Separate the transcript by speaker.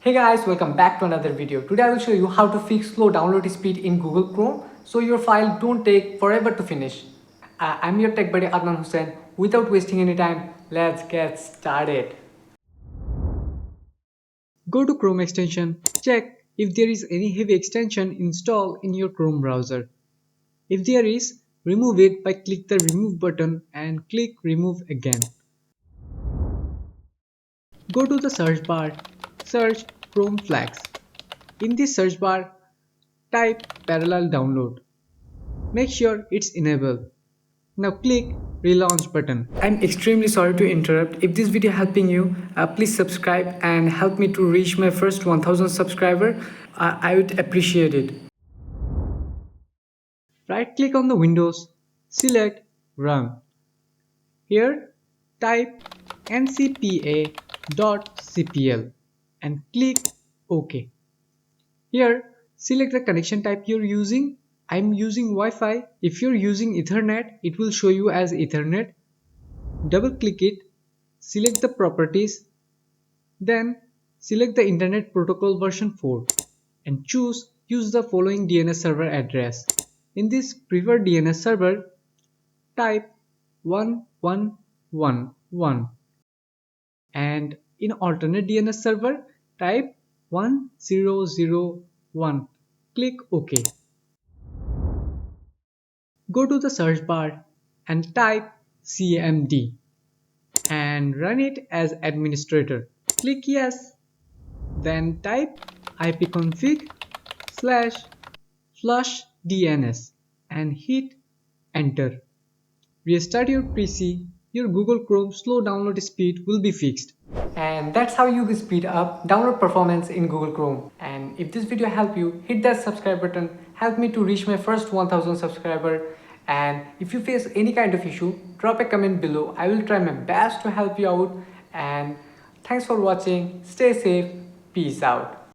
Speaker 1: Hey guys, welcome back to another video. Today I will show you how to fix slow download speed in Google Chrome so your file don't take forever to finish. I'm your tech buddy Adnan Hussain. Without wasting any time, let's get started. Go to Chrome extension, check if there is any heavy extension installed in your Chrome browser. If there is, remove it by click the remove button and click remove again. Go to the search bar, search Chrome Flags. In this search bar, type parallel download. Make sure it's enabled. Now click relaunch button. I'm extremely sorry to interrupt. If this video helping you, please subscribe and help me to reach my first 1000 subscriber. I would appreciate it. Right click on the Windows, select run. Here type ncpa.cpl and click OK. Here select the connection type you're using. I'm using Wi-Fi. If you're using Ethernet, it will show you as Ethernet. Double click it, select the properties, then select the Internet Protocol version 4 and use the following DNS server address. In this preferred DNS server, type 1111 and in alternate DNS server, type 1001. Click OK. Go to the search bar and type CMD and run it as administrator. Click yes. Then type ipconfig/flushdns and hit enter. Restart your PC, your Google Chrome slow download speed will be fixed. And that's how you speed up download performance in Google Chrome. And if this video helped you, hit that subscribe button, help me to reach my first 1000 subscriber. And if you face any kind of issue, drop a comment below. I will try my best to help you out. And thanks for watching. Stay safe. Peace out.